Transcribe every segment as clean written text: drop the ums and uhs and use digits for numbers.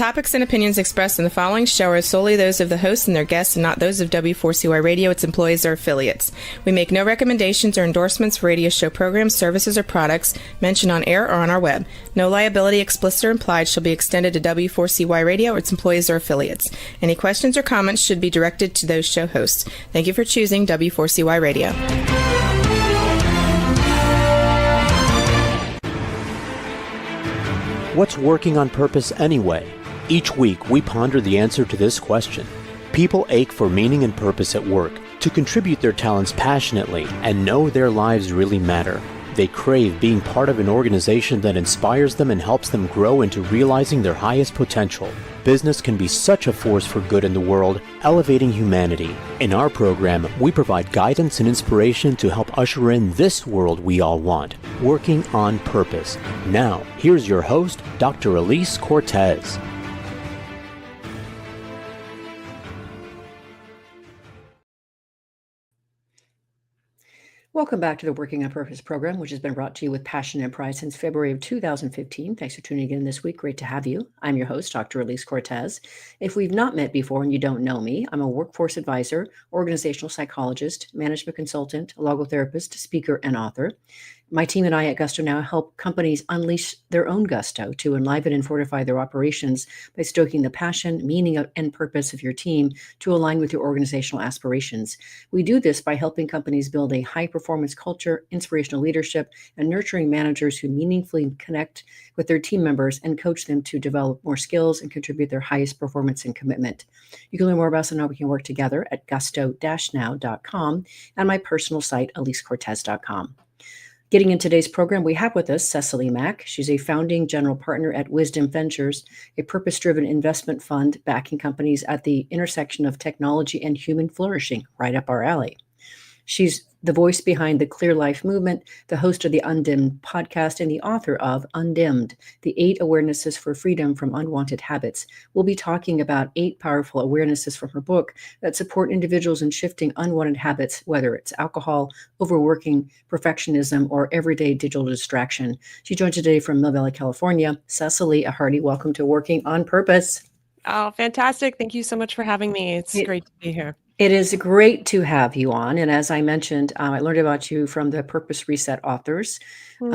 topics and opinions expressed in the following show are solely those of the hosts and their guests and not those of W4CY Radio, its employees, or affiliates. We make no recommendations or endorsements for radio show programs, services, or products mentioned on air or on our web. No liability, explicit or implied, shall be extended to W4CY Radio or its employees or affiliates. Any questions or comments should be directed to those show hosts. Thank you for choosing W4CY Radio. What's working on purpose anyway? Each week, we ponder the answer to this question. People ache for meaning and purpose at work, to contribute their talents passionately and know their lives really matter. They crave being part of an organization that inspires them and helps them grow into realizing their highest potential. Business can be such a force for good in the world, elevating humanity. In our program, we provide guidance and inspiration to help usher in this world we all want, working on purpose. Now, here's your host, Dr. Alise Cortez. Welcome back to the Working on Purpose program, which has been brought to you with passion and pride since February of 2015. Thanks for tuning in this week. Great to have you. I'm your host, Dr. Alise Cortez. If we've not met before and you don't know me, I'm a workforce advisor, organizational psychologist, management consultant, logotherapist, speaker, and author. My team and I at Gusto Now help companies unleash their own gusto to enliven and fortify their operations by stoking the passion, meaning, and purpose of your team to align with your organizational aspirations. We do this by helping companies build a high-performance culture, inspirational leadership, and nurturing managers who meaningfully connect with their team members and coach them to develop more skills and contribute their highest performance and commitment. You can learn more about us and how we can work together at gusto-now.com and my personal site, alisecortez.com. Getting in today's program, we have with us Cecily Mak. She's a founding general partner at Wisdom Ventures, a purpose-driven investment fund backing companies at the intersection of technology and human flourishing, right up our alley. She's the voice behind the Clear Life Movement, the host of the Undimmed podcast, and the author of Undimmed, the 8 Awarenesses for Freedom from Unwanted Habits. We'll be talking about 8 powerful awarenesses from her book that support individuals in shifting unwanted habits, whether it's alcohol, overworking, perfectionism, or everyday digital distraction. She joined today from Mill Valley, California. Cecily, a hearty welcome to Working on Purpose. Oh, fantastic. Thank you so much for having me. It's great to be here. It is great to have you on. And as I mentioned, I learned about you from the Purpose Reset authors.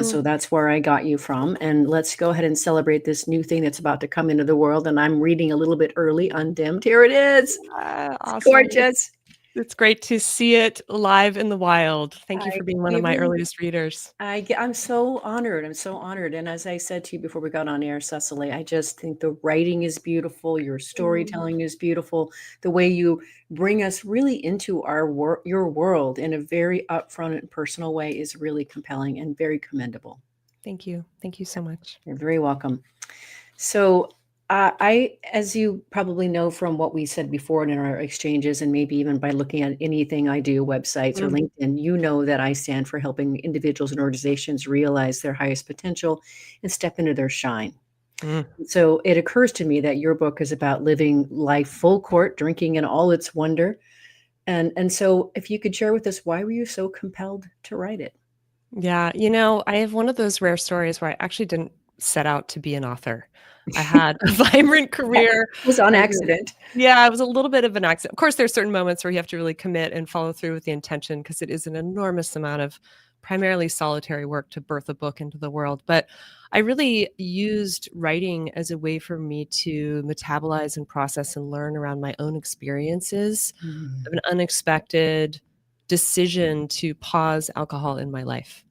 So that's where I got you from. And let's go ahead and celebrate this new thing that's about to come into the world. And I'm reading a little bit early, Undimmed. Here it is. Awesome. It's gorgeous. It's great to see it live in the wild. Thank you for being one of my earliest readers. I'm so honored. I'm so honored. And as I said to you before we got on air, Cecily, I just think the writing is beautiful. Your storytelling is beautiful. The way you bring us really into your world in a very upfront and personal way is really compelling and very commendable. Thank you. Thank you so much. You're very welcome. So as you probably know from what we said before in our exchanges, and maybe even by looking at anything I do, websites or LinkedIn, you know that I stand for helping individuals and organizations realize their highest potential and step into their shine. So it occurs to me that your book is about living life full court, drinking in all its wonder. And so if you could share with us, why were you so compelled to write it? Yeah, I have one of those rare stories where I actually didn't set out to be an author. I had a vibrant career. It was on accident. Yeah, it was a little bit of an accident. Of course, there's certain moments where you have to really commit and follow through with the intention because it is an enormous amount of primarily solitary work to birth a book into the world. But I really used writing as a way for me to metabolize and process and learn around my own experiences of an unexpected decision to pause alcohol in my life.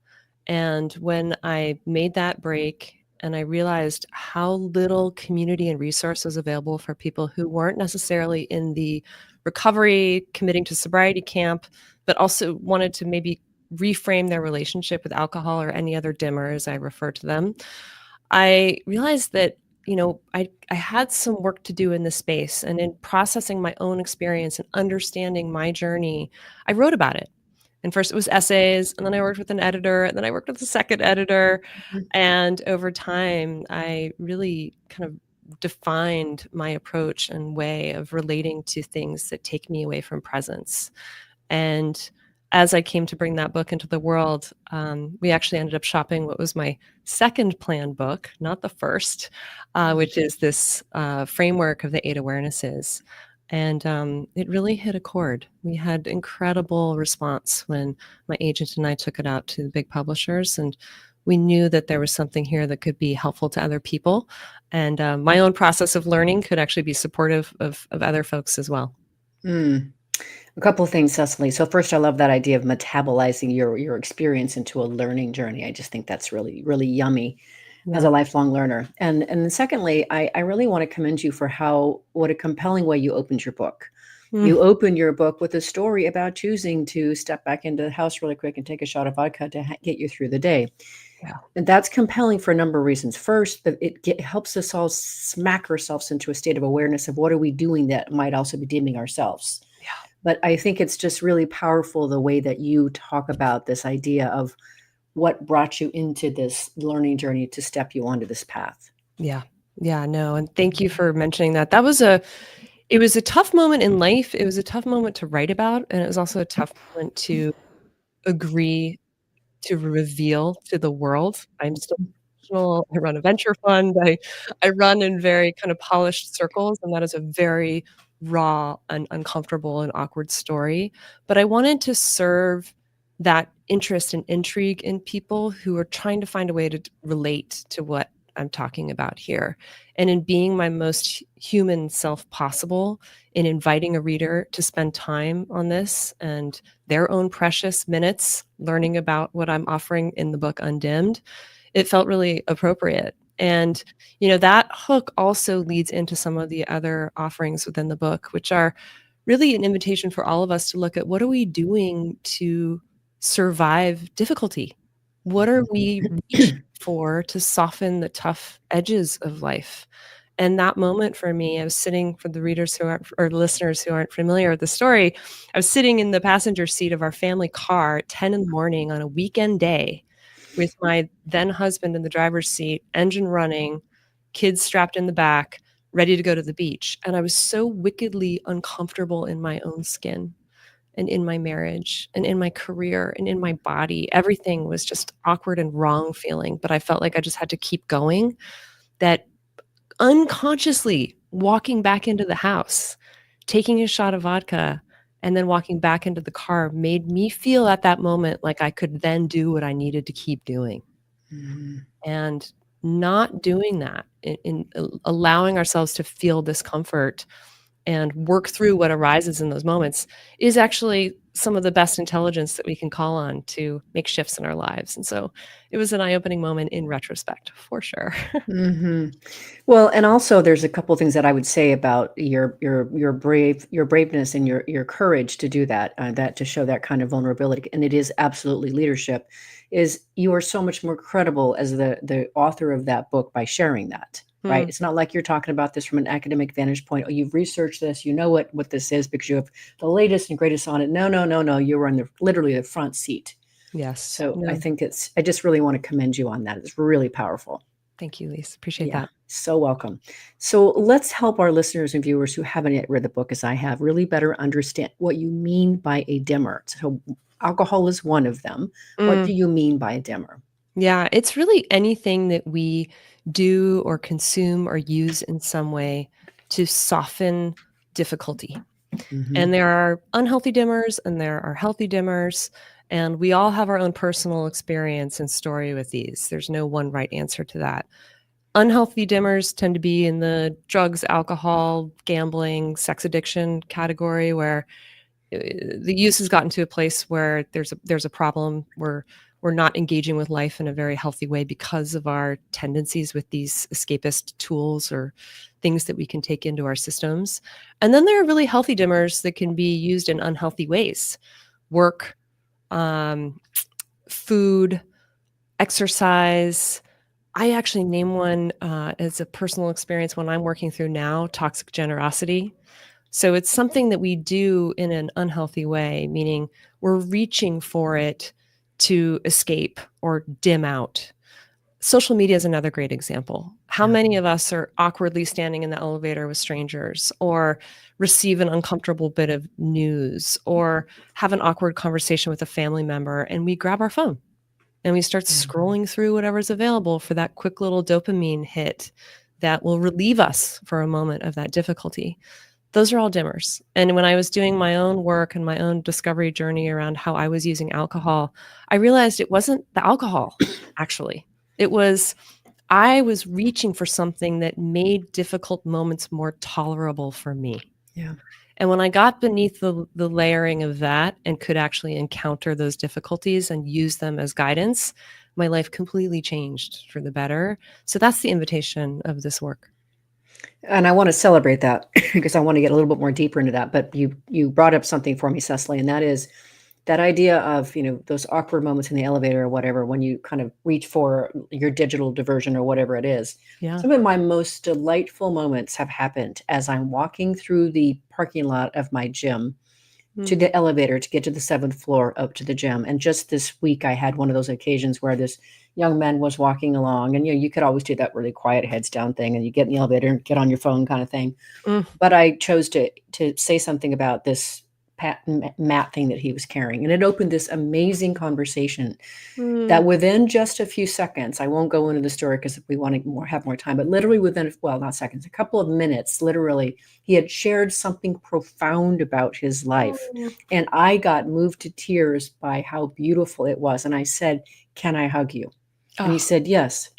And when I made that break, and I realized how little community and resources available for people who weren't necessarily in the recovery, committing to sobriety camp, but also wanted to maybe reframe their relationship with alcohol or any other dimmer, as I refer to them. I realized that, I had some work to do in this space. And in processing my own experience and understanding my journey, I wrote about it. And first it was essays, and then I worked with an editor, and then I worked with a second editor. And over time, I really kind of defined my approach and way of relating to things that take me away from presence. And as I came to bring that book into the world, we actually ended up shopping what was my second planned book, not the first, which is this framework of the 8 awarenesses. And it really hit a chord. We had incredible response when my agent and I took it out to the big publishers, and we knew that there was something here that could be helpful to other people. And my own process of learning could actually be supportive of other folks as well. A couple of things, Cecily. So first, I love that idea of metabolizing your experience into a learning journey. I just think that's really, really yummy as a lifelong learner. And then secondly, I really want to commend you for what a compelling way you opened your book. You open your book with a story about choosing to step back into the house really quick and take a shot of vodka to get you through the day. Yeah. And that's compelling for a number of reasons. First, that it helps us all smack ourselves into a state of awareness of what are we doing that might also be dimming ourselves. Yeah. But I think it's just really powerful the way that you talk about this idea of what brought you into this learning journey to step you onto this path. Yeah. Yeah, no. And thank you for mentioning that. It was a tough moment in life. It was a tough moment to write about. And it was also a tough moment to agree to reveal to the world. I'm still professional. I run a venture fund. I run in very kind of polished circles, and that is a very raw and uncomfortable and awkward story. But I wanted to serve that interest and intrigue in people who are trying to find a way to relate to what I'm talking about here. And in being my most human self possible, in inviting a reader to spend time on this and their own precious minutes learning about what I'm offering in the book Undimmed, it felt really appropriate. And, that hook also leads into some of the other offerings within the book, which are really an invitation for all of us to look at what are we doing to survive difficulty? What are we reaching for to soften the tough edges of life? And that moment for me, I was sitting, for the readers who aren't, or listeners who aren't familiar with the story, I was sitting in the passenger seat of our family car at 10 in the morning on a weekend day with my then husband in the driver's seat, engine running, kids strapped in the back, ready to go to the beach. And I was so wickedly uncomfortable in my own skin and in my marriage and in my career and in my body. Everything was just awkward and wrong feeling, but I felt like I just had to keep going. That unconsciously walking back into the house, taking a shot of vodka, and then walking back into the car made me feel at that moment like I could then do what I needed to keep doing. And not doing that, in allowing ourselves to feel discomfort and work through what arises in those moments, is actually some of the best intelligence that we can call on to make shifts in our lives. And so it was an eye-opening moment in retrospect, for sure. Well, and also there's a couple of things that I would say about your braveness and your courage to do that, that to show that kind of vulnerability, and it is absolutely leadership. Is you are so much more credible as the author of that book by sharing that. Right. It's not like you're talking about this from an academic vantage point. Oh, you've researched this, you know what this is because you have the latest and greatest on it. No. You were on literally the front seat. Yes. So I think I just really want to commend you on that. It's really powerful. Thank you, Alise. Appreciate that. So welcome. So let's help our listeners and viewers who haven't yet read the book as I have really better understand what you mean by a dimmer. So alcohol is one of them. What do you mean by a dimmer? Yeah, it's really anything that we do or consume or use in some way to soften difficulty. And there are unhealthy dimmers and there are healthy dimmers, and we all have our own personal experience and story with these. There's no one right answer to that. Unhealthy dimmers tend to be in the drugs, alcohol, gambling, sex addiction category, where the use has gotten to a place where there's a problem. We're not engaging with life in a very healthy way because of our tendencies with these escapist tools or things that we can take into our systems. And then there are really healthy dimmers that can be used in unhealthy ways. Work, food, exercise. I actually name one as a personal experience when I'm working through now, toxic generosity. So it's something that we do in an unhealthy way, meaning we're reaching for it to escape or dim out. Social media is another great example. How many of us are awkwardly standing in the elevator with strangers, or receive an uncomfortable bit of news, or have an awkward conversation with a family member, and we grab our phone and we start scrolling through whatever's available for that quick little dopamine hit that will relieve us for a moment of that difficulty. Those are all dimmers. And when I was doing my own work and my own discovery journey around how I was using alcohol, I realized it wasn't the alcohol, actually. It was, I was reaching for something that made difficult moments more tolerable for me. Yeah. And when I got beneath the layering of that and could actually encounter those difficulties and use them as guidance, my life completely changed for the better. So that's the invitation of this work. And I want to celebrate that because I want to get a little bit more deeper into that. But you brought up something for me, Cecily, and that is that idea of, those awkward moments in the elevator or whatever, when you kind of reach for your digital diversion or whatever it is. Yeah. Some of my most delightful moments have happened as I'm walking through the parking lot of my gym to the elevator to get to the 7th floor up to the gym. And just this week, I had one of those occasions where this young man was walking along, and you could always do that really quiet heads down thing, and you get in the elevator and get on your phone kind of thing. But I chose to say something about this mat thing that he was carrying, and it opened this amazing conversation that within just a few seconds, I won't go into the story because we want to have more time, but literally within, well, not seconds, a couple of minutes, literally, he had shared something profound about his life. And I got moved to tears by how beautiful it was. And I said, "Can I hug you?" And he said, "Yes."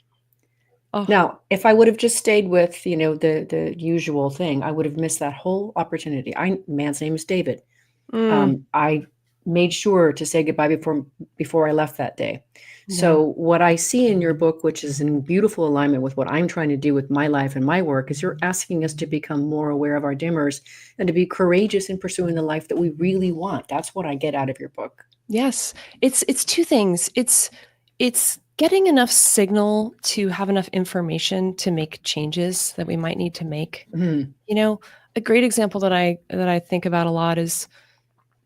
Now, if I would have just stayed with, the usual thing, I would have missed that whole opportunity. Man's name is David. I made sure to say goodbye before I left that day. So what I see in your book, which is in beautiful alignment with what I'm trying to do with my life and my work, is you're asking us to become more aware of our dimmers and to be courageous in pursuing the life that we really want. That's what I get out of your book. Yes. It's two things. It's getting enough signal to have enough information to make changes that we might need to make. A great example that I think about a lot is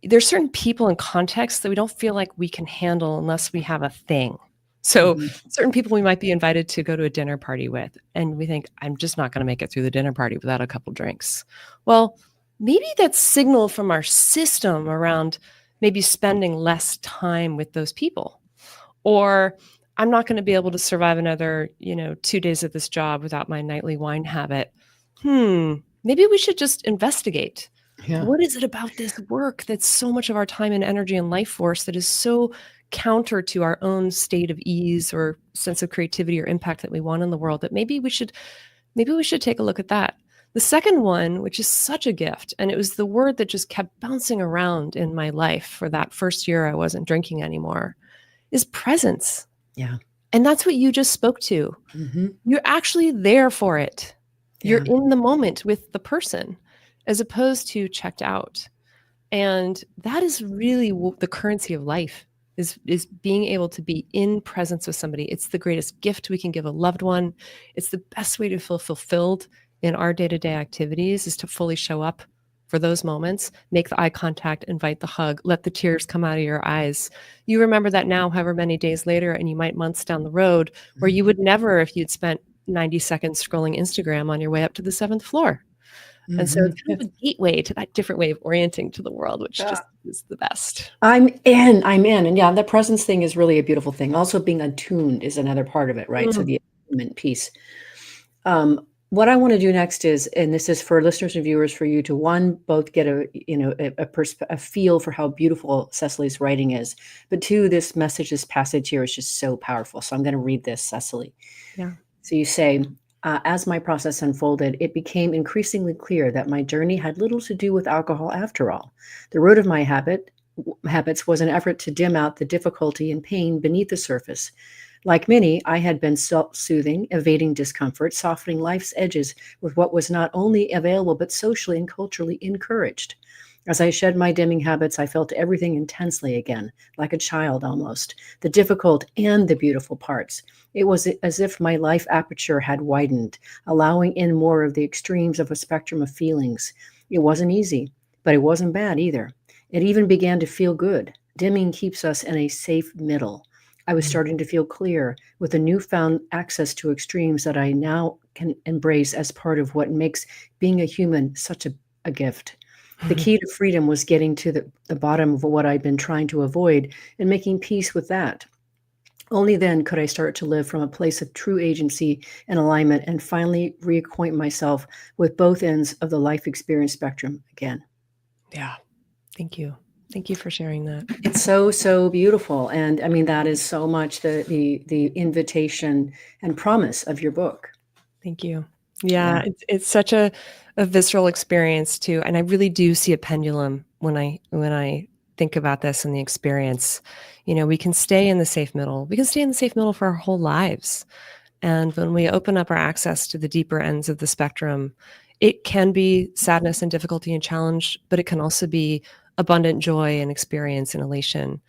there's certain people and contexts that we don't feel like we can handle unless we have a thing. So certain people we might be invited to go to a dinner party with, and we think, I'm just not going to make it through the dinner party without a couple drinks. Well, maybe that's signal from our system around maybe spending less time with those people. Or I'm not going to be able to survive another, 2 days at this job without my nightly wine habit. Maybe we should just investigate. Yeah. What is it about this work that's so much of our time and energy and life force that is so counter to our own state of ease or sense of creativity or impact that we want in the world, that maybe we should take a look at that. The second one, which is such a gift, and it was the word that just kept bouncing around in my life for that first year I wasn't drinking anymore, is presence. Yeah. And that's what you just spoke to. You're actually there for it. You're in the moment with the person, as opposed to checked out. And that is really the currency of life, is being able to be in presence with somebody. It's the greatest gift we can give a loved one. It's the best way to feel fulfilled in our day-to-day activities, is to fully show up for those moments, make the eye contact, invite the hug, let the tears come out of your eyes. You remember that now, however many days later, and you might months down the road, where you would never if you'd spent 90 seconds scrolling Instagram on your way up to the 7th floor. And so it's kind of a gateway to that different way of orienting to the world, which just is the best. I'm in. And yeah, the presence thing is really a beautiful thing. Also being attuned is another part of it, right? So the attunement piece. What I want to do next is, and this is for listeners and viewers, for you to both get a feel for how beautiful Cecily's writing is, but two, this passage here is just so powerful. So I'm going to read this, Cecily. Yeah. So you say, as my process unfolded, it became increasingly clear that my journey had little to do with alcohol after all. The root of my habits was an effort to dim out the difficulty and pain beneath the surface. Like many, I had been self-soothing, evading discomfort, softening life's edges with what was not only available, but socially and culturally encouraged. As I shed my dimming habits, I felt everything intensely again, like a child almost, the difficult and the beautiful parts. It was as if my life aperture had widened, allowing in more of the extremes of a spectrum of feelings. It wasn't easy, but it wasn't bad either. It even began to feel good. Dimming keeps us in a safe middle. I was starting to feel clear with a newfound access to extremes that I now can embrace as part of what makes being a human such a gift. The key to freedom was getting to the bottom of what I'd been trying to avoid and making peace with that. Only then could I start to live from a place of true agency and alignment and finally reacquaint myself with both ends of the life experience spectrum again. Yeah. Thank you. Thank you for sharing that. It's so beautiful. And I mean, that is so much the invitation and promise of your book. Thank you. Yeah. It's such a visceral experience too. And I really do see a pendulum when I think about this and the experience. We can stay in the safe middle. We can stay in the safe middle for our whole lives. And when we open up our access to the deeper ends of the spectrum, it can be sadness and difficulty and challenge, but it can also be abundant joy and experience and elation.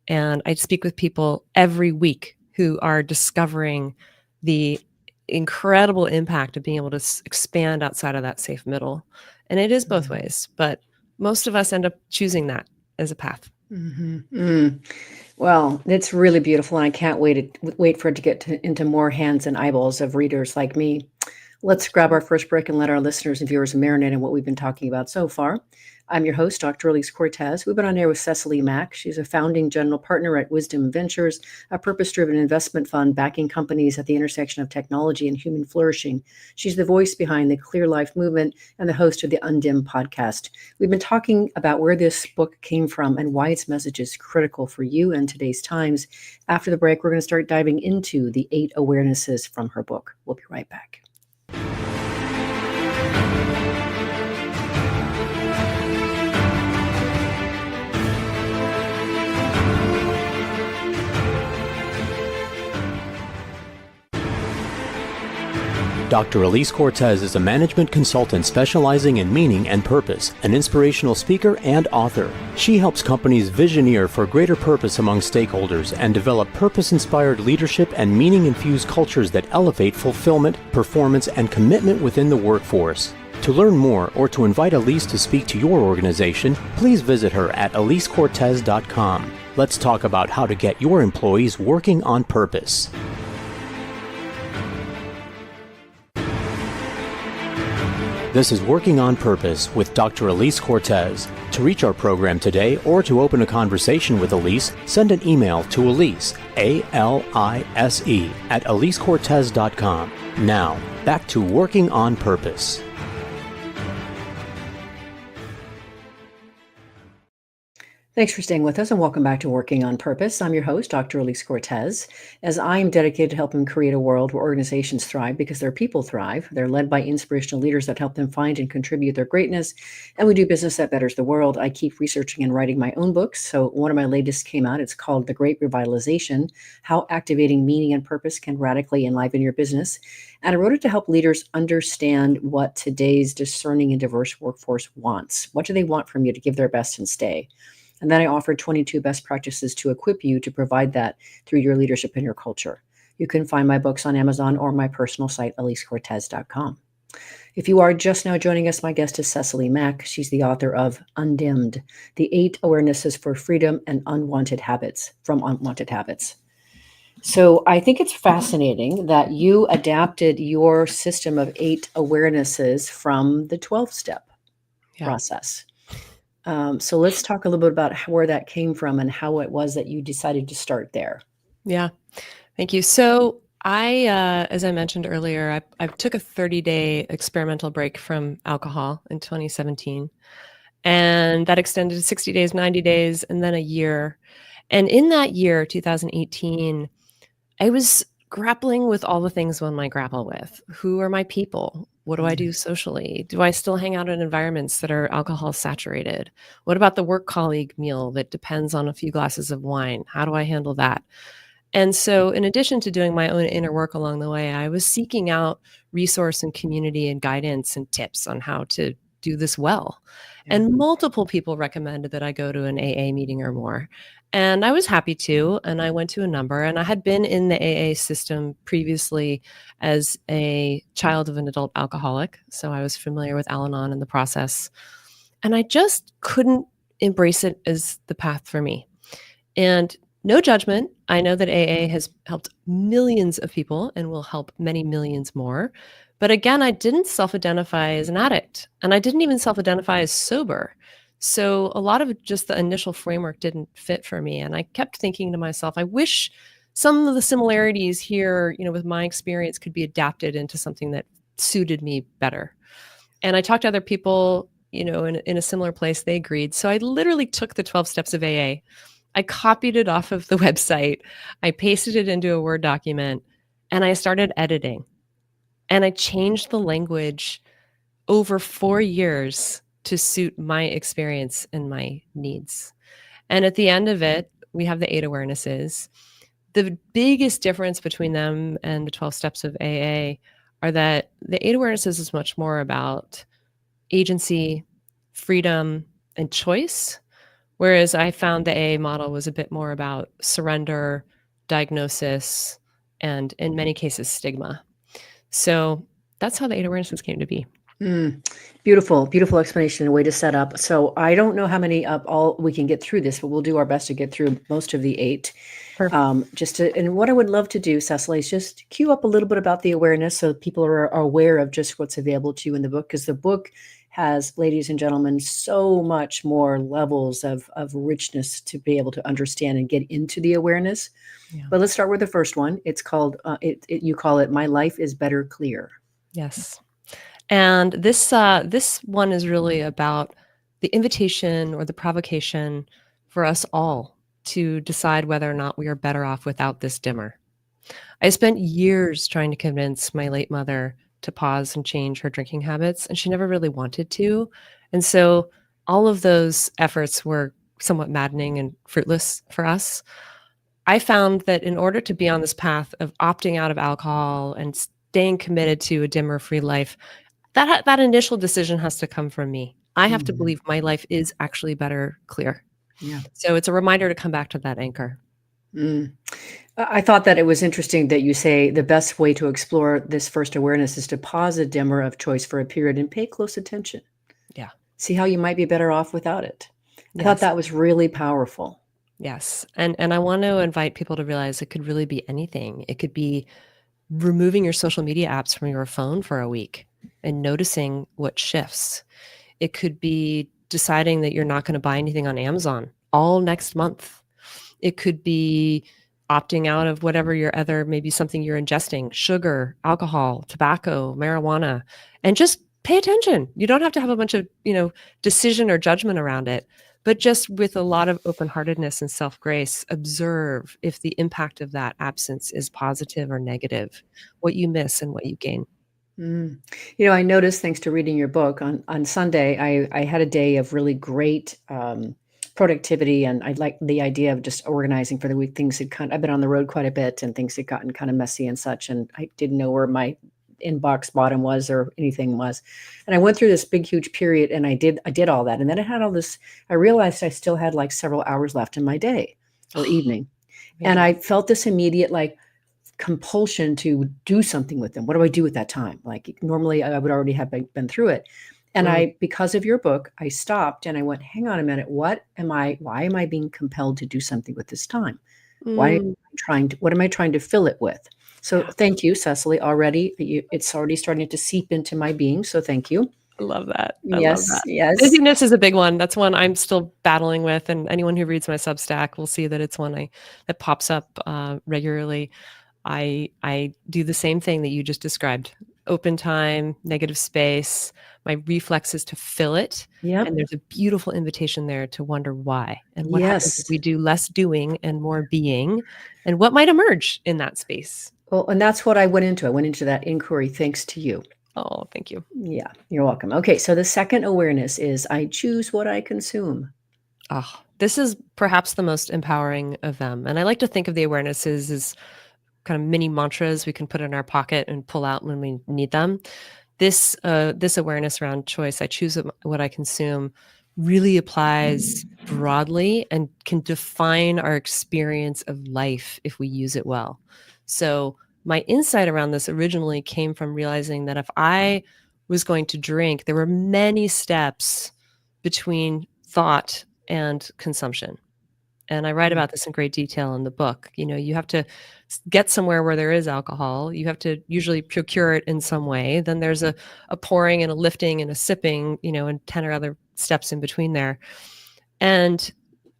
And I speak with people every week who are discovering the incredible impact of being able to expand outside of that safe middle. And it is both ways, but most of us end up choosing that as a path. Well, it's really beautiful, and I can't wait for it to get into more hands and eyeballs of readers like me. Let's grab our first break and let our listeners and viewers marinate on what we've been talking about so far. I'm your host, Dr. Alise Cortez. We've been on air with Cecily Mak. She's a founding general partner at Wisdom Ventures, a purpose-driven investment fund backing companies at the intersection of technology and human flourishing. She's the voice behind the Clear Life movement and the host of the Undimmed podcast. We've been talking about where this book came from and why its message is critical for you in today's times. After the break, we're going to start diving into the 8 awarenesses from her book. We'll be right back. Dr. Alise Cortez is a management consultant specializing in meaning and purpose, an inspirational speaker and author. She helps companies visioneer for greater purpose among stakeholders and develop purpose-inspired leadership and meaning-infused cultures that elevate fulfillment, performance, and commitment within the workforce. To learn more or to invite Alise to speak to your organization, please visit her at alisecortez.com. Let's talk about how to get your employees working on purpose. This is Working on Purpose with Dr. Alise Cortez. To reach our program today or to open a conversation with Alise, send an email to Alise, A-L-I-S-E, at alisecortez.com. Now, back to Working on Purpose. Thanks for staying with us and welcome back to Working on Purpose. I'm your host, Dr. Alise Cortez, as I am dedicated to helping create a world where organizations thrive because their people thrive. They're led by inspirational leaders that help them find and contribute their greatness, and we do business that betters the world. I keep researching and writing my own books. So one of my latest came out. It's called The Great Revitalization, How Activating Meaning and Purpose Can Radically Enliven Your Business. And I wrote it to help leaders understand what today's discerning and diverse workforce wants. What do they want from you to give their best and stay? And then I offered 22 best practices to equip you to provide that through your leadership and your culture. You can find my books on Amazon or my personal site, alisecortez.com. If you are just now joining us, my guest is Cecily Mak. She's the author of Undimmed, the 8 awarenesses for freedom and unwanted habits from unwanted habits. So I think it's fascinating that you adapted your system of 8 awarenesses from the 12-step process. So let's talk a little bit about where that came from and how it was that you decided to start there. Yeah, thank you. So I, as I mentioned earlier, I took a 30-day experimental break from alcohol in 2017, and that extended to 60 days, 90 days, and then a year. And in that year, 2018, I was grappling with all the things one might grapple with. Who are my people? What do I do socially? Do I still hang out in environments that are alcohol saturated? What about the work colleague meal that depends on a few glasses of wine? How do I handle that? And so in addition to doing my own inner work along the way, I was seeking out resource and community and guidance and tips on how to do this well. And multiple people recommended that I go to an AA meeting or more. And I was happy to, and I went to a number, and I had been in the AA system previously as a child of an adult alcoholic. So I was familiar with Al-Anon and the process. And I just couldn't embrace it as the path for me. And No judgment. I know that AA has helped millions of people and will help many millions more. But again, I didn't self-identify as an addict, and I didn't even self-identify as sober. So a lot of just the initial framework didn't fit for me. And I kept thinking to myself, I wish some of the similarities here, with my experience could be adapted into something that suited me better. And I talked to other people, in a similar place. They agreed. So I literally took the 12 steps of AA. I copied it off of the website. I pasted it into a Word document and I started editing. And I changed the language over 4 years to suit my experience and my needs. And at the end of it, we have the 8 awarenesses. The biggest difference between them and the 12 steps of AA are that the 8 awarenesses is much more about agency, freedom, and choice. Whereas I found the AA model was a bit more about surrender, diagnosis, and in many cases, stigma. So that's how the 8 awarenesses came to be. Beautiful, beautiful explanation and way to set up. So I don't know how many all we can get through this, but we'll do our best to get through most of the 8. And what I would love to do, Cecily, is just cue up a little bit about the awareness so people are aware of just what's available to you in the book, because the book has, ladies and gentlemen, so much more levels of richness to be able to understand and get into the awareness. Yeah. But let's start with the first one. It's called, you call it, My Life is Better Clear. Yes. And this one is really about the invitation or the provocation for us all to decide whether or not we are better off without this dimmer. I spent years trying to convince my late mother to pause and change her drinking habits, and she never really wanted to. And so all of those efforts were somewhat maddening and fruitless for us. I found that in order to be on this path of opting out of alcohol and staying committed to a dimmer-free life, that initial decision has to come from me. I have to believe my life is actually better clear. Yeah. So it's a reminder to come back to that anchor. I thought that it was interesting that you say the best way to explore this first awareness is to pause a dimmer of choice for a period and pay close attention. Yeah. See how you might be better off without it. Yes. I thought that was really powerful. Yes. And I want to invite people to realize it could really be anything. It could be removing your social media apps from your phone for a week and noticing what shifts. It could be deciding that you're not going to buy anything on Amazon all next month. It could be opting out of whatever maybe something you're ingesting, sugar, alcohol, tobacco, marijuana, and just pay attention. You don't have to have a bunch of, decision or judgment around it, but just with a lot of open-heartedness and self-grace, observe if the impact of that absence is positive or negative, what you miss and what you gain. I noticed, thanks to reading your book, on Sunday, I had a day of really great productivity, and I liked the idea of just organizing for the week. I've been on the road quite a bit, and things had gotten kind of messy and such, and I didn't know where my inbox bottom was or anything was. And I went through this big, huge period, and I did all that. And then I realized I still had like several hours left in my day or evening. Yeah. And I felt this immediate compulsion to do something with them. What do I do with that time? Like normally I would already have been through it. And because of your book, I stopped and I went, hang on a minute. Why am I being compelled to do something with this time? What am I trying to fill it with? So thank you, Cecily. It's already starting to seep into my being. So thank you. I love that. Yes. Busyness is a big one. That's one I'm still battling with. And anyone who reads my Substack will see that it's one that pops up regularly. I do the same thing that you just described. Open time, negative space. My reflex is to fill it. Yep. And there's a beautiful invitation there to wonder why. And what happens if we do less doing and more being, and what might emerge in that space. Well, and that's what I went into. I went into that inquiry thanks to you. Oh, thank you. Yeah, you're welcome. Okay, so the second awareness is I choose what I consume. Oh, this is perhaps the most empowering of them. And I like to think of the awarenesses as kind of mini mantras we can put in our pocket and pull out when we need them. This awareness around choice, I choose what I consume, really applies broadly and can define our experience of life if we use it well. So my insight around this originally came from realizing that if I was going to drink, there were many steps between thought and consumption. And I write about this in great detail in the book. You have to get somewhere where there is alcohol. You have to usually procure it in some way. Then there's a pouring and a lifting and a sipping, and 10 or other steps in between there. And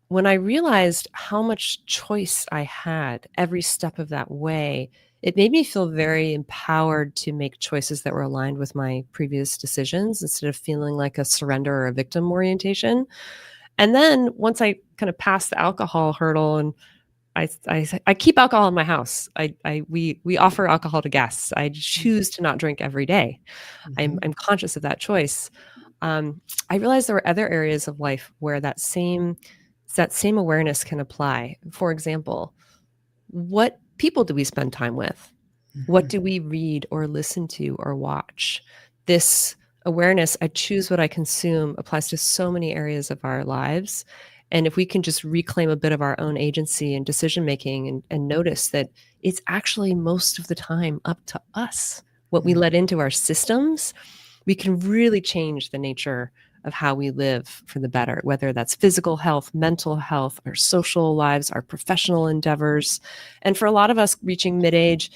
when I realized how much choice I had every step of that way, it made me feel very empowered to make choices that were aligned with my previous decisions instead of feeling like a surrender or a victim orientation. And then once I kind of passed the alcohol hurdle, and I keep alcohol in my house. We offer alcohol to guests. I choose to not drink every day. I'm conscious of that choice. I realized there were other areas of life where that same awareness can apply. For example, what people do we spend time with? What do we read or listen to or watch? This awareness, I choose what I consume, applies to so many areas of our lives. And if we can just reclaim a bit of our own agency and decision making and notice that it's actually most of the time up to us, what we let into our systems, we can really change the nature of how we live for the better, whether that's physical health, mental health, our social lives, our professional endeavors. And for a lot of us reaching mid-age,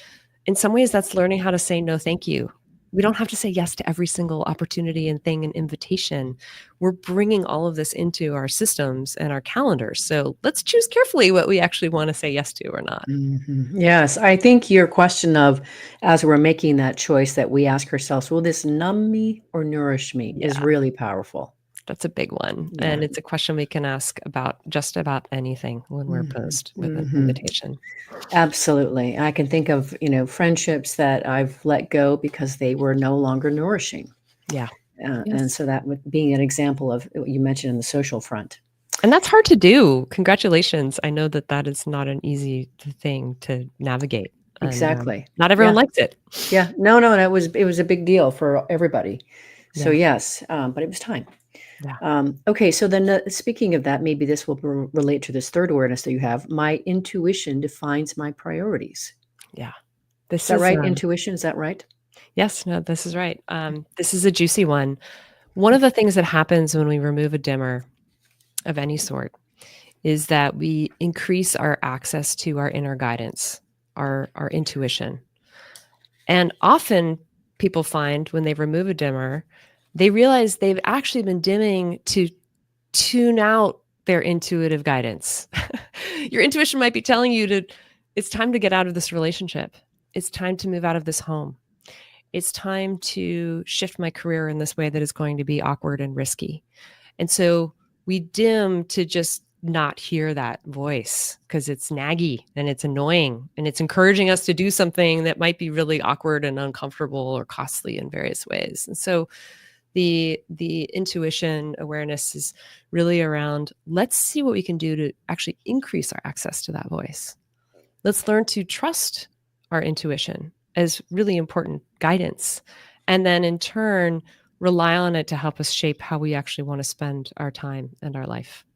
in some ways that's learning how to say no, thank you. We don't have to say yes to every single opportunity and thing and invitation. We're bringing all of this into our systems and our calendars. So let's choose carefully what we actually want to say yes to or not. Yes, I think your question of, as we're making that choice, that we ask ourselves, will this numb me or nourish me, is really powerful. That's a big one. Yeah. And it's a question we can ask about just about anything when we're posed with an invitation. Absolutely. I can think of, friendships that I've let go because they were no longer nourishing. Yeah. And so that being an example of what you mentioned in the social front. And that's hard to do. Congratulations. I know that is not an easy thing to navigate. Exactly. And, not everyone likes it. Yeah. No, it was a big deal for everybody. So yes, but it was time. Yeah. Okay. So then speaking of that, maybe this will relate to this third awareness that you have. My intuition defines my priorities. Yeah. Is that right? Intuition. Is that right? Yes. No, this is right. This is a juicy one. One of the things that happens when we remove a dimmer of any sort is that we increase our access to our inner guidance, our intuition. And often people find when they remove a dimmer, they realize they've actually been dimming to tune out their intuitive guidance. Your intuition might be telling you it's time to get out of this relationship. It's time to move out of this home. It's time to shift my career in this way that is going to be awkward and risky. And so we dim to just not hear that voice because it's naggy and it's annoying and it's encouraging us to do something that might be really awkward and uncomfortable or costly in various ways. And so the intuition awareness is really around, let's see what we can do to actually increase our access to that voice. Let's learn to trust our intuition as really important guidance. And then in turn, rely on it to help us shape how we actually want to spend our time and our life.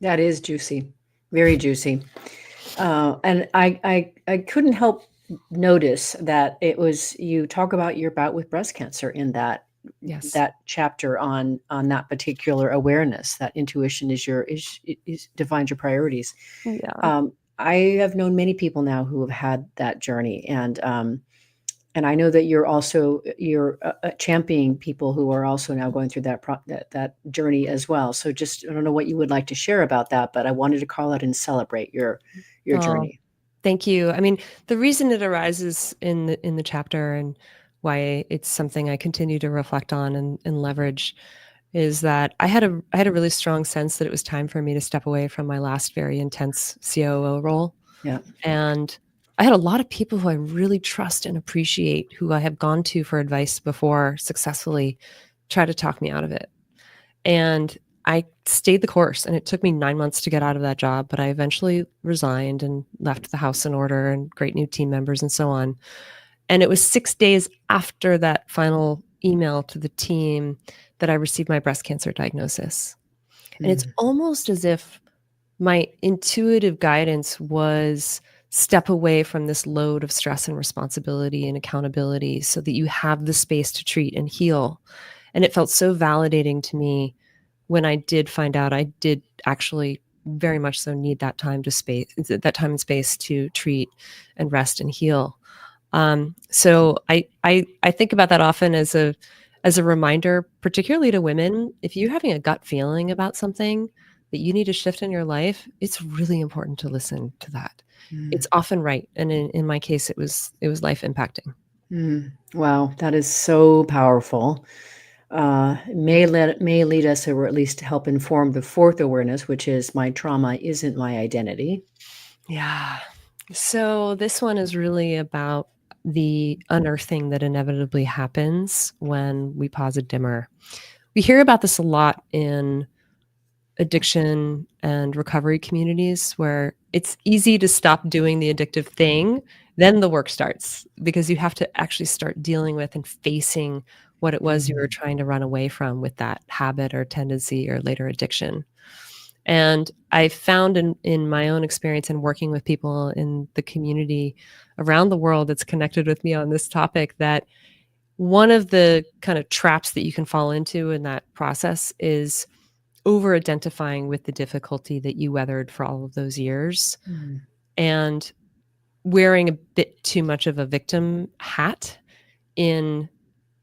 That is juicy, very juicy. And I couldn't help notice that you talk about your bout with breast cancer in that chapter on that particular awareness, that intuition defines your priorities. Yeah. I have known many people now who have had that journey, and I know that you're championing people who are also now going through that journey as well. So just, I don't know what you would like to share about that, but I wanted to call out and celebrate your journey. Thank you. I mean, the reason it arises in the chapter and why it's something I continue to reflect on and leverage is that I had a really strong sense that it was time for me to step away from my last very intense COO role. Yeah. And I had a lot of people who I really trust and appreciate, who I have gone to for advice before successfully, try to talk me out of it. And I stayed the course, and it took me 9 months to get out of that job, but I eventually resigned and left the house in order and great new team members and so on. And it was 6 days after that final email to the team that I received my breast cancer diagnosis. And it's almost as if my intuitive guidance was step away from this load of stress and responsibility and accountability so that you have the space to treat and heal. And it felt so validating to me when I did find out I did actually very much so need that time and space to treat and rest and heal. So I think about that often as a reminder, particularly to women. If you're having a gut feeling about something that you need to shift in your life, it's really important to listen to that. It's often right, and in my case, it was life impacting. Wow, that is so powerful. May lead us, or at least help inform the fourth awareness, which is my trauma isn't my identity. Yeah. So this one is really about the unearthing that inevitably happens when we pause a dimmer. We hear about this a lot in addiction and recovery communities, where it's easy to stop doing the addictive thing. Then the work starts, because you have to actually start dealing with and facing what it was you were trying to run away from with that habit or tendency or later addiction. And I found in my own experience in working with people in the community around the world that's connected with me on this topic, that one of the kind of traps that you can fall into in that process is over identifying with the difficulty that you weathered for all of those years, and wearing a bit too much of a victim hat in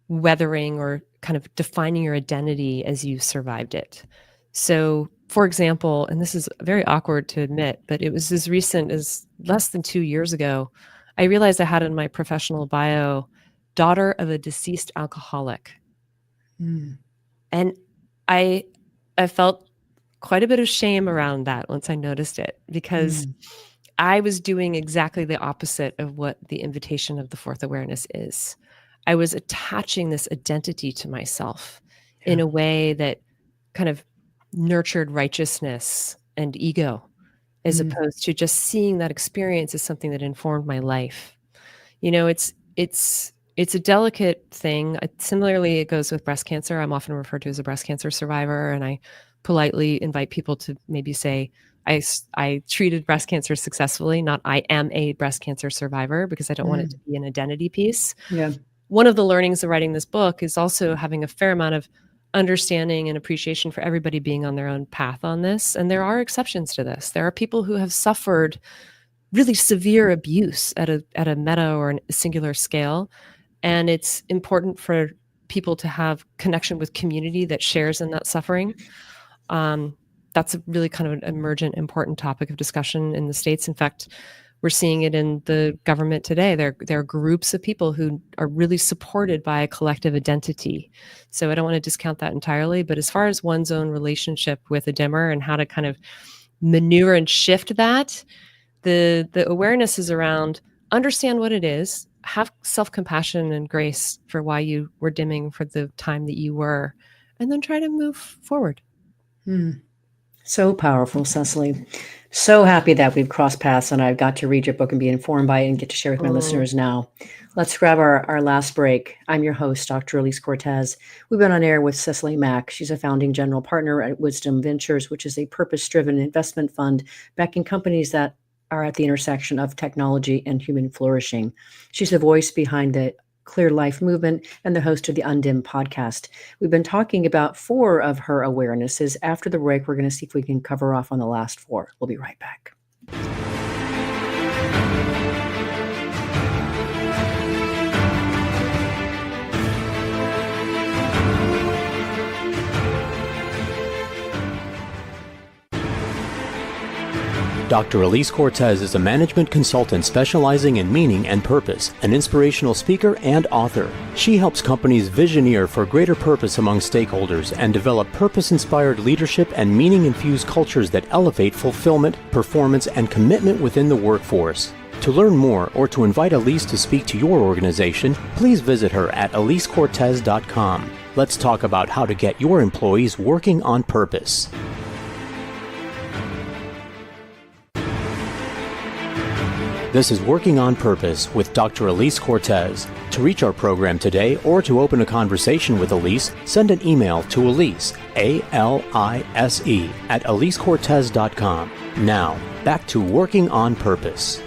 weathering or kind of defining your identity as you survived it. So, for example, and this is very awkward to admit, but it was as recent as less than 2 years ago, I realized I had in my professional bio, daughter of a deceased alcoholic. And I felt quite a bit of shame around that once I noticed it, because I was doing exactly the opposite of what the invitation of the fourth awareness is. I was attaching this identity to myself in a way that kind of nurtured righteousness and ego, as opposed to just seeing that experience as something that informed my life. You know, it's a delicate thing. Similarly, it goes with breast cancer. I'm often referred to as a breast cancer survivor, and I politely invite people to maybe say, I treated breast cancer successfully, not I am a breast cancer survivor, because I don't want it to be an identity piece. Yeah. One of the learnings of writing this book is also having a fair amount of understanding and appreciation for everybody being on their own path on this. And there are exceptions to this. There are people who have suffered really severe abuse at a meta or a singular scale. And it's important for people to have connection with community that shares in that suffering. That's a really kind of an emergent, important topic of discussion in the States. In fact, we're seeing it in the government today. There are groups of people who are really supported by a collective identity. So I don't want to discount that entirely, but as far as one's own relationship with a dimmer and how to kind of maneuver and shift that, the awareness is around understand what it is, have self-compassion and grace for why you were dimming for the time that you were, and then try to move forward. So powerful, Cecily. So happy that we've crossed paths and I've got to read your book and be informed by it and get to share with my listeners now. Let's grab our last break. I'm your host, Dr. Alise Cortez. We've been on air with Cecily Mak. She's a founding general partner at Wisdom Ventures, which is a purpose-driven investment fund backing companies that are at the intersection of technology and human flourishing. She's the voice behind the Clear Life movement and the host of the Undimmed podcast. We've been talking about 4 of her awarenesses. After the break, we're going to see if we can cover off on the last 4. We'll be right back. Dr. Alise Cortez is a management consultant specializing in meaning and purpose, an inspirational speaker and author. She helps companies visioneer for greater purpose among stakeholders and develop purpose-inspired leadership and meaning-infused cultures that elevate fulfillment, performance, and commitment within the workforce. To learn more or to invite Alise to speak to your organization, please visit her at alisecortez.com. Let's talk about how to get your employees working on purpose. This is Working on Purpose with Dr. Alise Cortez. To reach our program today or to open a conversation with Alise, send an email to Alise, A-L-I-S-E, at alisecortez.com. Now, back to Working on Purpose.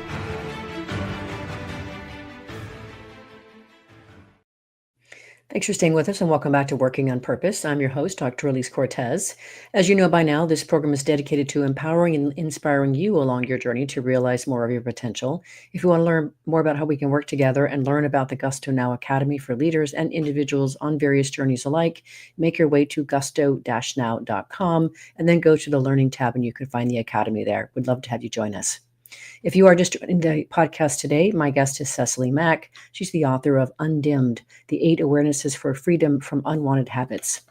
Thanks for staying with us and welcome back to Working on Purpose. I'm your host, Dr. Alise Cortez. As you know by now, this program is dedicated to empowering and inspiring you along your journey to realize more of your potential. If you want to learn more about how we can work together and learn about the Gusto Now Academy for leaders and individuals on various journeys alike, make your way to gusto-now.com and then go to the Learning tab and you can find the Academy there. We'd love to have you join us. If you are just joining the podcast today, my guest is Cecily Mak. She's the author of Undimmed, the 8 Awarenesses for Freedom from Unwanted Habits.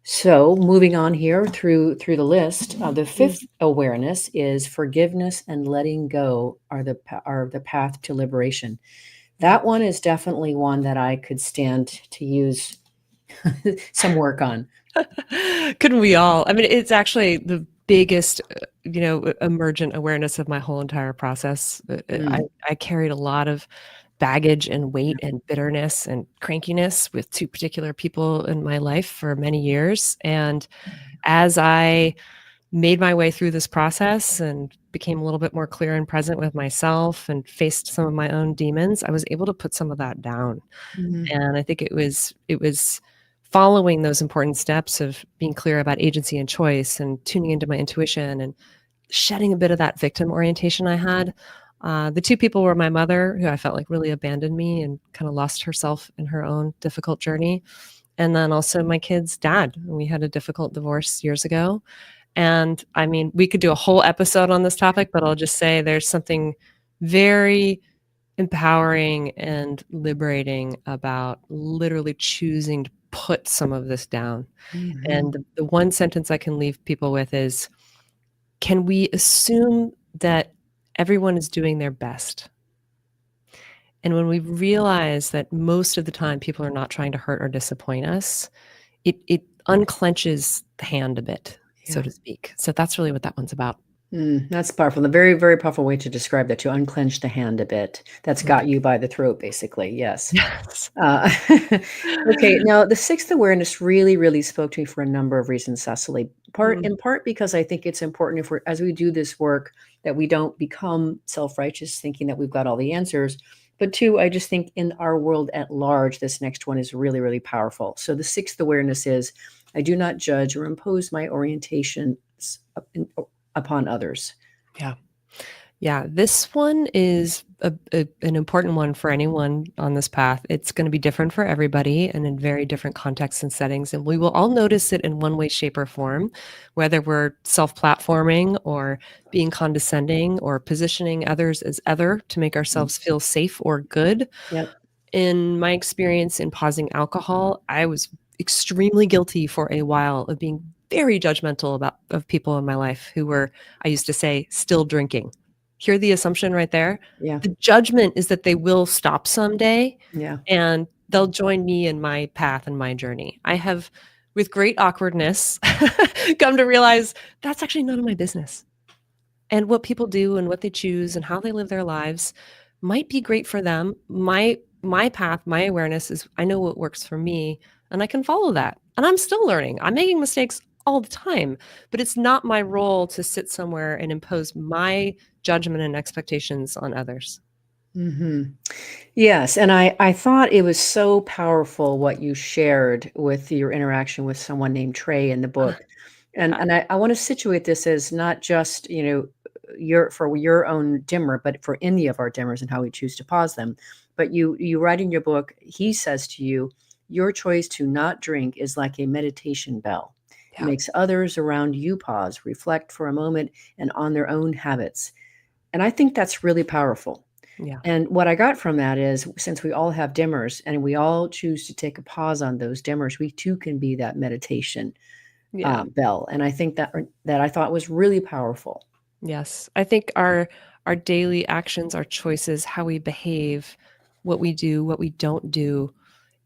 So moving on here through the list, the 5th awareness is forgiveness and letting go are the path to liberation. That one is definitely one that I could stand to use some work on. Couldn't we all? I mean, it's actually the biggest, emergent awareness of my whole entire process. I carried a lot of baggage and weight and bitterness and crankiness with 2 particular people in my life for many years. And as I made my way through this process and became a little bit more clear and present with myself and faced some of my own demons, I was able to put some of that down. And I think it was following those important steps of being clear about agency and choice and tuning into my intuition and shedding a bit of that victim orientation I had. The 2 people were my mother, who I felt like really abandoned me and kind of lost herself in her own difficult journey. And then also my kid's dad. We had a difficult divorce years ago. And I mean, we could do a whole episode on this topic, but I'll just say there's something very empowering and liberating about literally choosing to put some of this down. And the one sentence I can leave people with is, can we assume that everyone is doing their best? And when we realize that most of the time people are not trying to hurt or disappoint us, it unclenches the hand a bit, so to speak. So that's really what that one's about. That's powerful. A very, very powerful way to describe that, to unclench the hand a bit. That's got you by the throat, basically. Yes. Okay. Now, the 6th awareness really, really spoke to me for a number of reasons, Cecily. In part because I think it's important as we do this work, that we don't become self-righteous thinking that we've got all the answers. But 2, I just think in our world at large, this next one is really, really powerful. So the 6th awareness is, I do not judge or impose my orientations upon others. Yeah. This one is an important one for anyone on this path. It's going to be different for everybody and in very different contexts and settings. And we will all notice it in one way, shape, or form, whether we're self-platforming or being condescending or positioning others as other to make ourselves feel safe or good. In my experience in pausing alcohol, I was extremely guilty for a while of being very judgmental of people in my life who were, I used to say, still drinking. Hear the assumption right there? The judgment is that they will stop someday and they'll join me in my path and my journey. I have, with great awkwardness, come to realize that's actually none of my business. And what people do and what they choose and how they live their lives might be great for them. My path, my awareness is, I know what works for me and I can follow that. And I'm still learning. I'm making mistakes all the time, but it's not my role to sit somewhere and impose my judgment and expectations on others. Yes. And I thought it was so powerful what you shared with your interaction with someone named Trey in the book. And I want to situate this as not just, for your own dimmer, but for any of our dimmers and how we choose to pause them. But you write in your book, he says to you, your choice to not drink is like a meditation bell. It makes others around you pause, reflect for a moment, and on their own habits. And I think that's really powerful. And what I got from that is, since we all have dimmers and we all choose to take a pause on those dimmers, we too can be that meditation bell. And I think that I thought was really powerful. Yes. I think our daily actions, our choices, how we behave, what we do, what we don't do,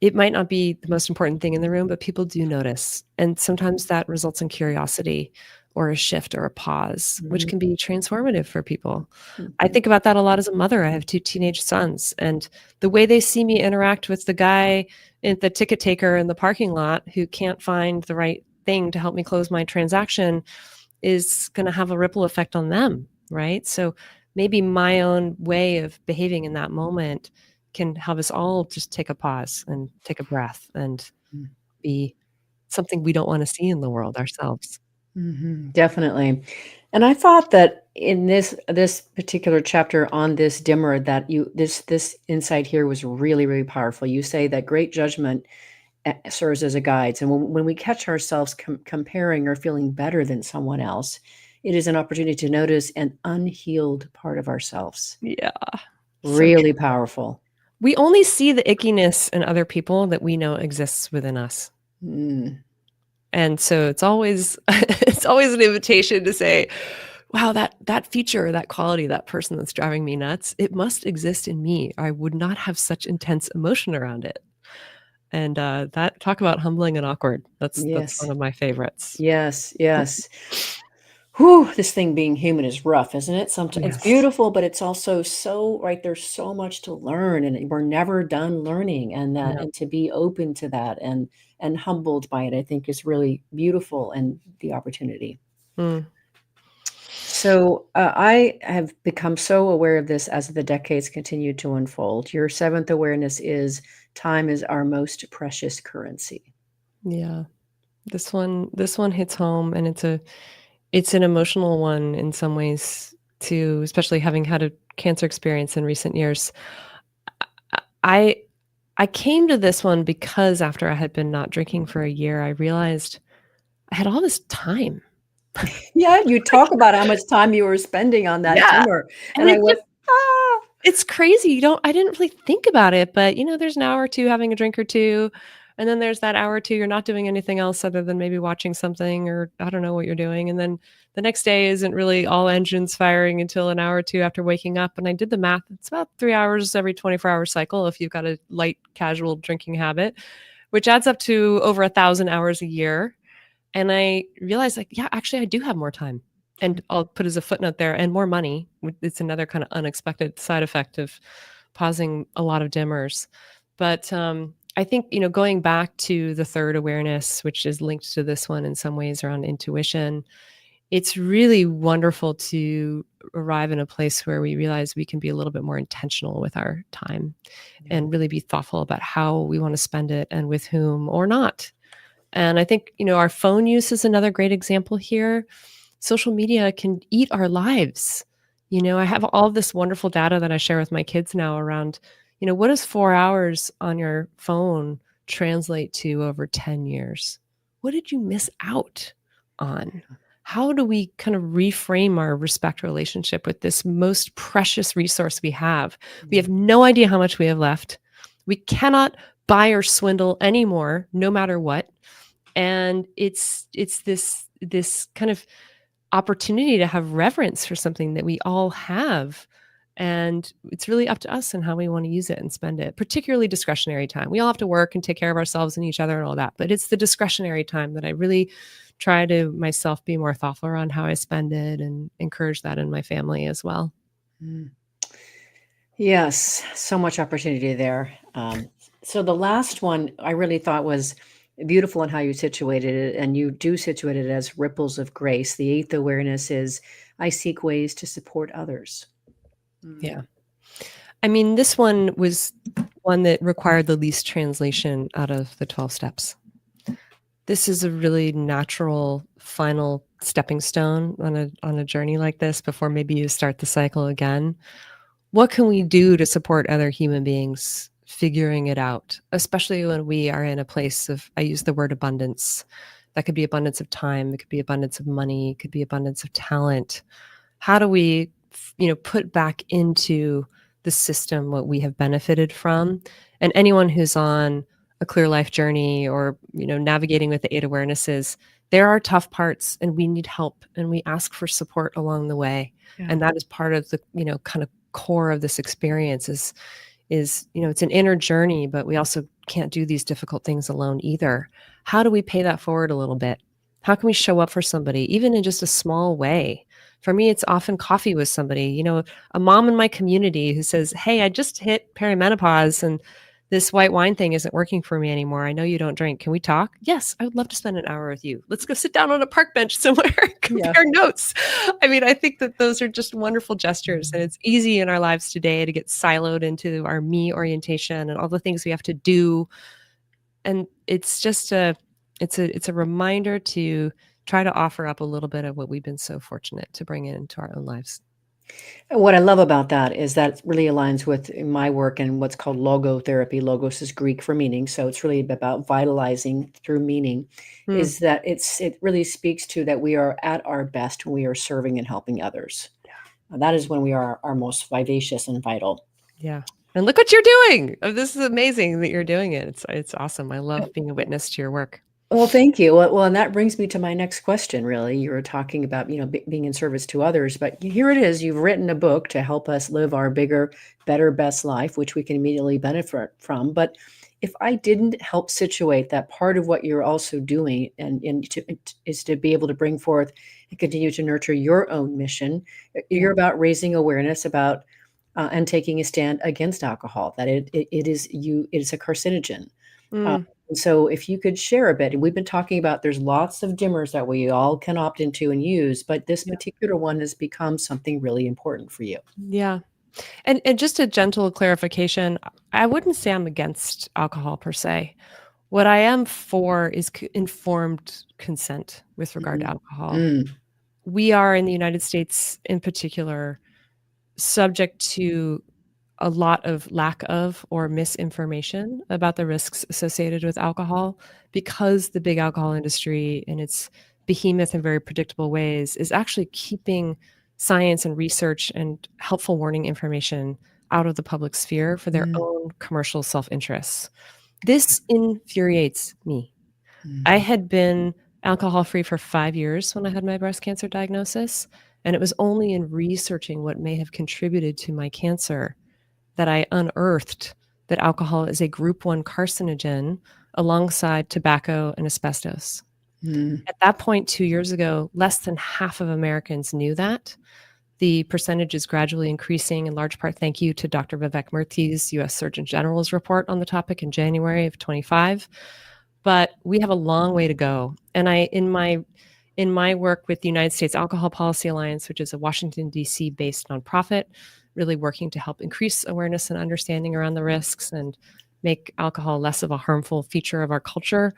it might not be the most important thing in the room, but people do notice. And sometimes that results in curiosity or a shift or a pause, which can be transformative for people. I think about that a lot as a mother. I have 2 teenage sons, and the way they see me interact with the guy at the ticket taker in the parking lot who can't find the right thing to help me close my transaction is going to have a ripple effect on them, right? So maybe my own way of behaving in that moment can have us all just take a pause and take a breath and be something we don't want to see in the world ourselves. Definitely. And I thought that in this particular chapter on this dimmer that this insight here was really, really powerful. You say that great judgment serves as a guide. And when we catch ourselves comparing or feeling better than someone else, it is an opportunity to notice an unhealed part of ourselves. Yeah. Really powerful. We only see the ickiness in other people that we know exists within us. And so it's always an invitation to say, wow, that feature, that quality, that person that's driving me nuts, it must exist in me. I would not have such intense emotion around it. And that, talk about humbling and awkward. That's one of my favorites. Yes. Whew, this thing being human is rough, isn't it? Sometimes it's beautiful, but it's also so right. There's so much to learn, and we're never done learning. And and to be open to that and humbled by it, I think is really beautiful, and the opportunity. So I have become so aware of this as the decades continue to unfold. Your seventh awareness is time is our most precious currency. Yeah, this one hits home, and it's an emotional one in some ways too, especially having had a cancer experience in recent years. I came to this one because after I had been not drinking for a year, I realized I had all this time. Yeah, you talk about how much time you were spending on that dimmer, and I went, it's crazy. I didn't really think about it, but there's an hour or two having a drink or two, and then there's that hour or two you're not doing anything else other than maybe watching something, or I don't know what you're doing. And then the next day isn't really all engines firing until an hour or two after waking up. And I did the math. It's about 3 hours every 24-hour cycle if you've got a light casual drinking habit, which adds up to over 1,000 hours a year. And I realized, like, yeah, actually I do have more time. And I'll put as a footnote there, and more money. It's another kind of unexpected side effect of pausing a lot of dimmers. But I think, going back to the third awareness, which is linked to this one in some ways around intuition, it's really wonderful to arrive in a place where we realize we can be a little bit more intentional with our time and really be thoughtful about how we want to spend it and with whom or not. And I think, our phone use is another great example here. Social media can eat our lives. I have all this wonderful data that I share with my kids now around, what does 4 hours on your phone translate to over 10 years? What did you miss out on? How do we kind of reframe our respect relationship with this most precious resource we have? We have no idea how much we have left. We cannot buy or swindle anymore, no matter what. And it's this kind of opportunity to have reverence for something that we all have. And it's really up to us and how we want to use it and spend it, particularly discretionary time. We all have to work and take care of ourselves and each other and all that, but it's the discretionary time that I really try to myself be more thoughtful around how I spend it, and encourage that in my family as well. Yes, so much opportunity there. So the last one I really thought was beautiful in how you situated it, and you do situate it as ripples of grace. The eighth awareness is I seek ways to support others. Yeah. I mean, this one was one that required the least translation out of the 12 steps. This is a really natural final stepping stone on a journey like this before maybe you start the cycle again. What can we do to support other human beings figuring it out, especially when we are in a place of, I use the word abundance. That could be abundance of time. It could be abundance of money. It could be abundance of talent. How do we, put back into the system what we have benefited from? And anyone who's on a clear life journey or, navigating with the 8 awarenesses, there are tough parts and we need help and we ask for support along the way. Yeah. And that is part of the, kind of core of this experience is, it's an inner journey, but we also can't do these difficult things alone either. How do we pay that forward a little bit? How can we show up for somebody, even in just a small way? For me, it's often coffee with somebody, a mom in my community who says, hey, I just hit perimenopause and this white wine thing isn't working for me anymore. I know you don't drink. Can we talk? Yes, I would love to spend an hour with you. Let's go sit down on a park bench somewhere and compare notes. I mean, I think that those are just wonderful gestures. And it's easy in our lives today to get siloed into our me orientation and all the things we have to do. And it's just it's a reminder to try to offer up a little bit of what we've been so fortunate to bring into our own lives. What I love about that is that it really aligns with my work and what's called logotherapy. Logos is Greek for meaning, so it's really about vitalizing through meaning. Is that it really speaks to that we are at our best when we are serving and helping others. Yeah. That is when we are our most vivacious and vital. Yeah. And look what you're doing. This is amazing that you're doing it. It's awesome. I love being a witness to your work. Well, thank you. Well, and that brings me to my next question, really. You were talking about, being in service to others, but here it is. You've written a book to help us live our bigger, better, best life, which we can immediately benefit from. But if I didn't help situate that part of what you're also doing is to be able to bring forth and continue to nurture your own mission, you're about raising awareness about and taking a stand against alcohol, that it is a carcinogen. And so if you could share a bit, and we've been talking about there's lots of dimmers that we all can opt into and use, but this particular one has become something really important for you. Yeah. And just a gentle clarification, I wouldn't say I'm against alcohol per se. What I am for is informed consent with regard to alcohol. We are in the United States in particular subject to a lot of lack of or misinformation about the risks associated with alcohol because the big alcohol industry in its behemoth and very predictable ways is actually keeping science and research and helpful warning information out of the public sphere for their own commercial self-interests. This infuriates me. I had been alcohol-free for 5 years when I had my breast cancer diagnosis, and it was only in researching what may have contributed to my cancer that I unearthed that alcohol is a group 1 carcinogen alongside tobacco and asbestos. At that point, 2 years ago, less than half of Americans knew that. The percentage is gradually increasing, in large part thank you to Dr. Vivek Murthy's U.S. Surgeon General's report on the topic in January of 25. But we have a long way to go. And in my work with the United States Alcohol Policy Alliance, which is a Washington, D.C. based nonprofit, really working to help increase awareness and understanding around the risks and make alcohol less of a harmful feature of our culture,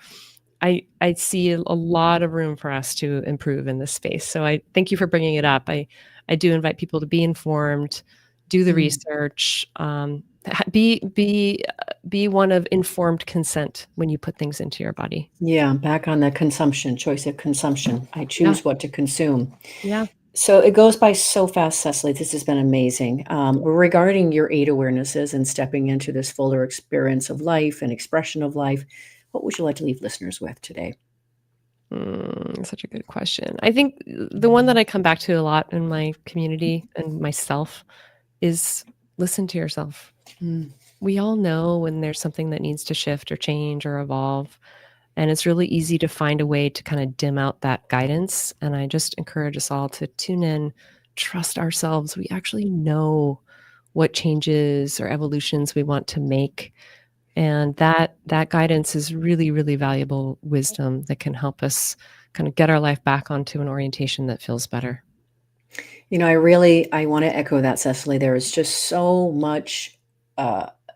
I see a lot of room for us to improve in this space. So I thank you for bringing it up. I do invite people to be informed, do the research, be one of informed consent when you put things into your body. Yeah, back on the choice of consumption. I choose what to consume. Yeah. So it goes by so fast, Cecily. This has been amazing. Regarding your 8 awarenesses and stepping into this fuller experience of life and expression of life, what would you like to leave listeners with today? Such a good question. I think the one that I come back to a lot in my community and myself is listen to yourself. We all know when there's something that needs to shift or change or evolve. And it's really easy to find a way to kind of dim out that guidance. And I just encourage us all to tune in, trust ourselves. We actually know what changes or evolutions we want to make. And that guidance is really, really valuable wisdom that can help us kind of get our life back onto an orientation that feels better. I want to echo that, Cecily. There is just so much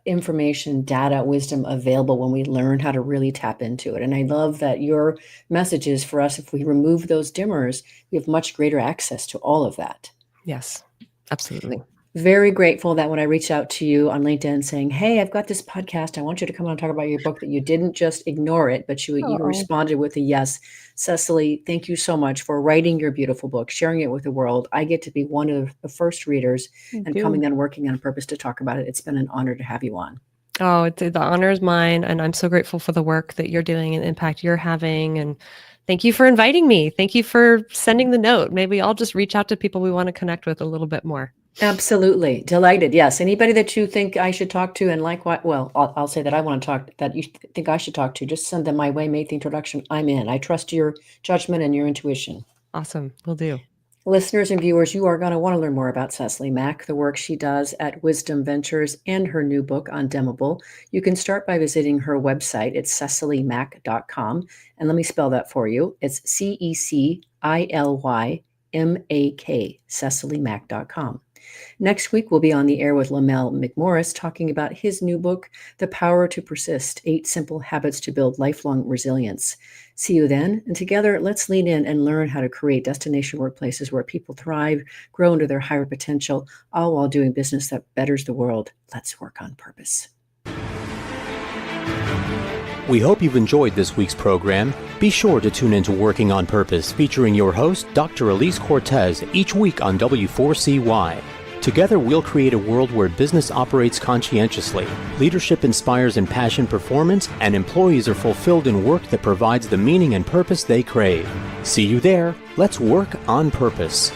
information, data, wisdom available when we learn how to really tap into it. And I love that your message is for us, if we remove those dimmers, we have much greater access to all of that. Yes, absolutely. Very grateful that when I reached out to you on LinkedIn saying, hey, I've got this podcast, I want you to come on and talk about your book, that you didn't just ignore it, but you responded with a yes. Cecily, thank you so much for writing your beautiful book, sharing it with the world. I get to be one of the first readers and coming and working on purpose to talk about it. It's been an honor to have you on. Oh, the honor is mine. And I'm so grateful for the work that you're doing and the impact you're having. And thank you for inviting me. Thank you for sending the note. Maybe I'll just reach out to people we want to connect with a little bit more. Absolutely. Delighted. Yes. Anybody that you think I should talk to, and likewise, well, I'll say that I want to talk, that you think I should talk to, just send them my way, make the introduction. I'm in. I trust your judgment and your intuition. Awesome. Will do. Listeners and viewers, you are going to want to learn more about Cecily Mak, the work she does at Wisdom Ventures, and her new book, Undimmable. You can start by visiting her website. It's cecilymak.com. And let me spell that for you. It's CECILYMAK, cecilymak.com. Next week, we'll be on the air with Lamel McMorris talking about his new book, The Power to Persist, 8 Simple Habits to Build Lifelong Resilience. See you then, and together, let's lean in and learn how to create destination workplaces where people thrive, grow into their higher potential, all while doing business that betters the world. Let's work on purpose. We hope you've enjoyed this week's program. Be sure to tune into Working on Purpose, featuring your host, Dr. Alise Cortez, each week on W4CY. Together, we'll create a world where business operates conscientiously, leadership inspires impassioned performance, and employees are fulfilled in work that provides the meaning and purpose they crave. See you there. Let's work on purpose.